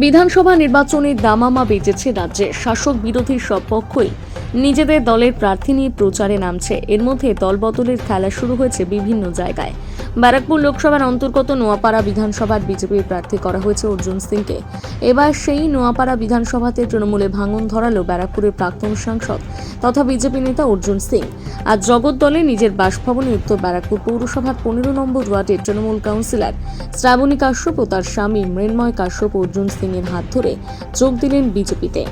বিধানসভা নির্বাচনের দামামা বেজেছে রাজ্যে। শাসক বিরোধী সব পক্ষই নিজেদের দলের প্রার্থী নিয়ে প্রচারে নামছে। এর মধ্যে দলবদলের খেলা শুরু হয়েছে বিভিন্ন জায়গায়। ব্যারাকপুর লোকসভার অন্তর্গত নোয়াপাড়া বিধানসভার বিজেপির প্রার্থী করা হয়েছে অর্জুন সিংকে। এবার সেই নোয়াপাড়া বিধানসভাতে তৃণমূলে ভাঙন ধরালো ব্যারাকপুরের প্রাক্তন সাংসদ তথা বিজেপি নেতা অর্জুন সিং। আজ জগদ্দলে নিজের বাসভবনে উত্তর ব্যারাকপুর পৌরসভার 15 নম্বর ওয়ার্ডের তৃণমূল কাউন্সিলর শ্রাবণী কাশ্যপ ও তার স্বামী মৃন্ময় কাশ্যপ অর্জুন সিং এর হাত ধরে যোগ দিলেন বিজেপিতে।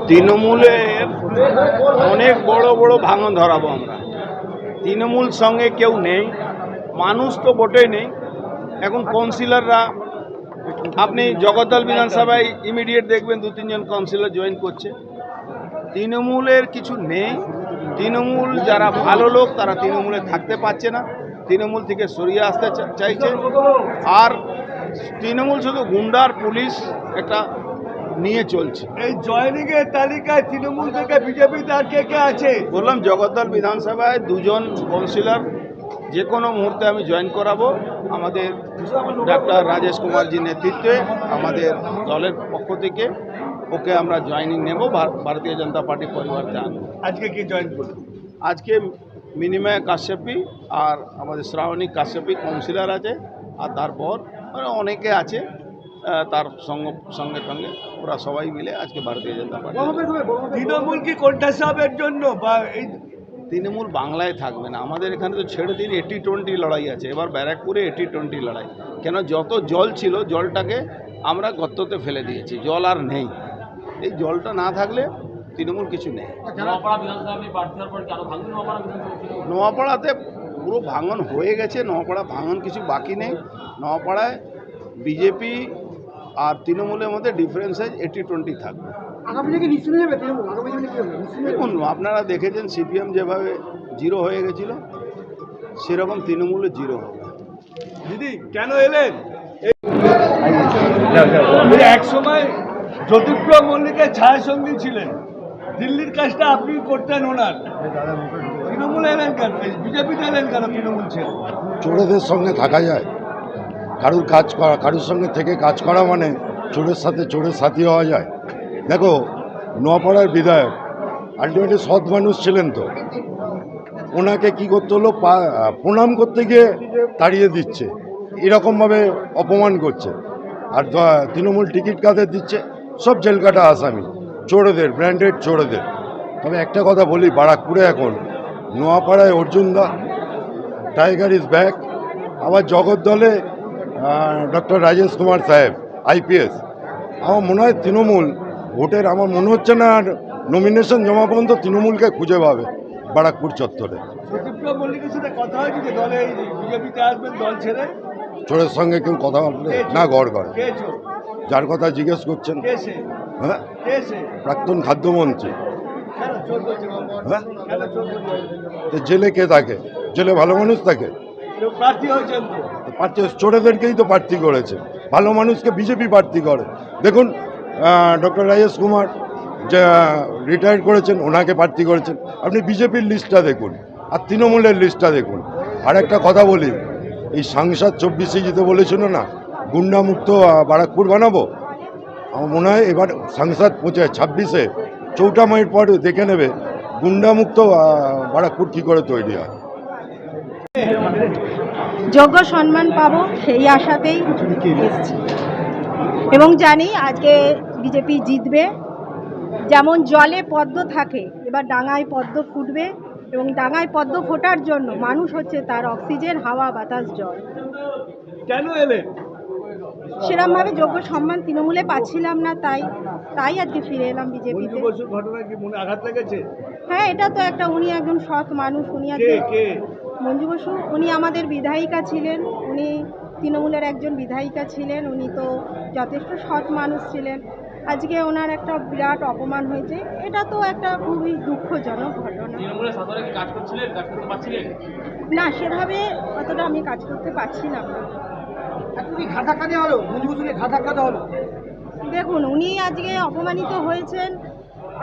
তৃণমূলের অনেক বড় বড় ভাঙন ধরাবো আমরা। তৃণমূল সঙ্গে কেউ নেই, মানুষ তো ভোটেই নেই। এখন কাউন্সিলররা, আপনি জগদ্দল বিধানসভায় ইমিডিয়েট দেখবেন 2-3 জন কাউন্সিলর জয়েন করছে। তৃণমূলের কিছু নেই। তৃণমূল যারা ভালো লোক তারা তৃণমূলে থাকতে পারছে না, তৃণমূল থেকে সরিয়ে আসতে চাইছে। আর তৃণমূল শুধু গুন্ডার পুলিশ একটা নিয়ে চলছে। এই জয়েনিং এর তালিকায় তৃণমূল থেকে বিজেপিতে আর কে কে আছে? বললাম জগদ্দল বিধানসভায় 2 জন কাউন্সিলর যে কোনো মুহূর্তে আমি জয়েন করাবো। আমাদের ডাক্তার রাজেশ কুমারজি নেতৃত্বে আমাদের দলের পক্ষ থেকে ওকে আমরা জয়েনিং নেব, ভারতীয় জনতা পার্টি পরিবারতে আনবো। আজকে কি জয়েন করবে? আজকে মৃন্ময় কাশ্যপী আর আমাদের শ্রাবণী কাশ্যপী কাউন্সিলর আছে, আর তারপর অনেকে আছে তার সঙ্গে সঙ্গে ওরা সবাই মিলে আজকে ভারতীয় জনতা পার্টি। তৃণমূল কি কোনটা সাহেবের জন্য বা এই তৃণমূল বাংলায় থাকবে না। আমাদের এখানে তো ছেড়ে দিন 80-20 লড়াই আছে। এবার ব্যারাকপুরে 80-20 লড়াই। কেন, যত জল ছিল জলটাকে আমরা গর্ততে ফেলে দিয়েছি, জল আর নেই। এই জলটা না থাকলে তৃণমূল কিছু নেই। নোয়াপাড়াতে পুরো ভাঙন হয়ে গেছে। নোয়াপাড়া ভাঙন কিছু বাকি নেই। নোয়াপাড়ায় বিজেপি আর তৃণমূলের মধ্যে ডিফারেন্স 80-20 থাকবে। দেখুন, আপনারা দেখেছেন সিপিএম যেভাবে 0 হয়ে গেছিল, সেরকম তৃণমূলে 0 হবে। দিদি কেন এলেন? এক সময় জ্যোতিপ্র মল্লিকের ছায়াসঙ্গী ছিলেন, দিল্লির কাজটা আপনি করতেন ওনার। তৃণমূলে এলেন কেন? বিজেপিতে এলেন কেন? তৃণমূল ছিল। চোরেদের সঙ্গে থাকা যায়, কারুর সঙ্গে থেকে কাজ করা মানে চোরের সাথে চোরের সাথী হওয়া যায়। দেখো, নোয়াপাড়ার বিধায়ক আলটিমেটলি সৎ মানুষ ছিলেন, তো ওনাকে কি করতে হলো, প্রণাম করতে গিয়ে তাড়িয়ে দিচ্ছে, এরকমভাবে অপমান করছে। আর তৃণমূল টিকিট কাদের দিচ্ছে? সব জেলকাটা আসামি, চোরেদের, ব্র্যান্ডেড চোরেদের। তবে একটা কথা বলি, বারাকপুরে এখন নোয়াপাড়ায় অর্জুনদা, টাইগার ইজ ব্যাক। আবার জগদ্দলে ডক্টর রাজেশ কুমার সাহেব IPS। আমার মনে হয় তৃণমূল ভোটের, আমার মনে হচ্ছে না আর নমিনেশন জমা পর্যন্ত তৃণমূলকে খুঁজে পাবে বারাকপুর চত্বরে। জ্যোতিপ্র মল্লিকের সাথে কথা হয়েছে যে দলে বিজেপিতে আসবেন, দল ছেড়ে? চোরের সঙ্গে কেউ কথা বলবে না, গড় করে। যার কথা জিজ্ঞেস করছেন, হ্যাঁ, প্রাক্তন খাদ্যমন্ত্রী। হ্যাঁ, তো জেলে কে থাকে? জেলে ভালো মানুষ থাকে? প্রার্থী হয়েছেন তো? প্রার্থী চোরেদেরকেই তো প্রার্থী করেছে, ভালো মানুষকে বিজেপি প্রার্থী করে। দেখুন, ডক্টর রাজেশ কুমার যে রিটায়ার করেছেন, ওনাকে প্রার্থী করেছেন। আপনি বিজেপির লিস্টটা দেখুন আর তৃণমূলের লিস্টটা দেখুন। আর একটা কথা বলি, এই সাংসদ 24-এ জিতে বলেছিল না গুন্ডামুক্ত বারাকপুর বানাবো। আমার মনে হয় এবার সাংসদ 26-এ চৌটামাইয়ের পর দেখে নেবে গুন্ডামুক্ত বারাকপুর কী করে তৈরি হয়। যোগ্য সম্মান পাবো সেই আশাতেই এসেছি এবং জানি আজকে বিজেপি জিতবে। যেমন জলে পদ্ম থাকে, এবার ডাঙায় পদ্ম ফুটবে এবং ডাঙায় পদ্ম ফোটার জন্য মানুষ হচ্ছে তার অক্সিজেন, হাওয়া, বাতাস, জল। কেন এলেন? সেরকমভাবে যোগ্য সম্মান তৃণমূলে পাচ্ছিলাম না, তাই আজকে ফিরে এলাম বিজেপিতে। ঘটনা কি মনে আঘাত লেগেছে? হ্যাঁ, এটা তো একটা, উনি একজন সৎ মানুষ। উনি মঞ্জু বসু, উনি আমাদের বিধায়িকা ছিলেন, উনি তৃণমূলের একজন বিধায়িকা ছিলেন। উনি তো যথেষ্ট সৎ মানুষ ছিলেন। আজকে ওনার একটা বিরাট অপমান হয়েছে, এটা তো একটা খুবই দুঃখজনক ঘটনা। না, সেভাবে অতটা আমি কাজ করতে পারছিলাম না। দেখুন, উনি আজকে অপমানিত হয়েছেন,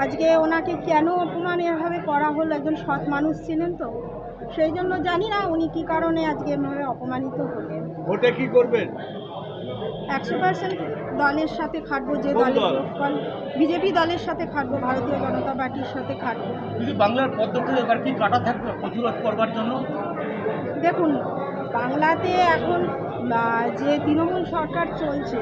আজকে ওনাকে কেন অপমান এভাবে করা হলো, একজন সৎ মানুষ ছিলেন তো, সেই জন্য জানি না উনি কী কারণে আজকে এভাবে অপমানিত হলেন। ভোটে কি করবেন? 100% দলের সাথে খাটবো, যে কোন দলের দল? লোকপাল, বিজেপি দলের সাথে খাটবো, ভারতীয় জনতা পার্টির সাথে খাটবো। যদি বাংলার পদ্ধতি এবার কি কাটা থাকবে প্রতিরোধ করবার জন্য? দেখুন, বাংলাতে এখন যে তৃণমূল সরকার চলছে,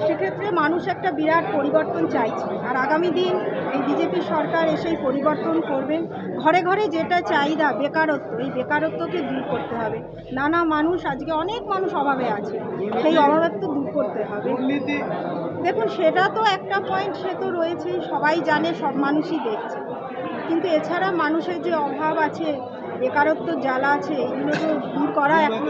সেক্ষেত্রে মানুষ একটা বিরাট পরিবর্তন চাইছে, আর আগামী দিন এই বিজেপি সরকার এসেই পরিবর্তন করবেন। ঘরে ঘরে যেটা চাহিদা বেকারত্ব, এই বেকারত্বকে দূর করতে হবে। নানা মানুষ, আজকে অনেক মানুষ অভাবে আছে, সেই অভাবত্ব দূর করতে হবে। দুর্নীতি? দেখুন, সেটা তো একটা পয়েন্ট, সে তো রয়েছেই, সবাই জানে, সব মানুষই দেখছে, কিন্তু এছাড়া মানুষের যে অভাব আছে, বেকারত্ব জ্বালা আছে, এগুলো তো দূর করা এখন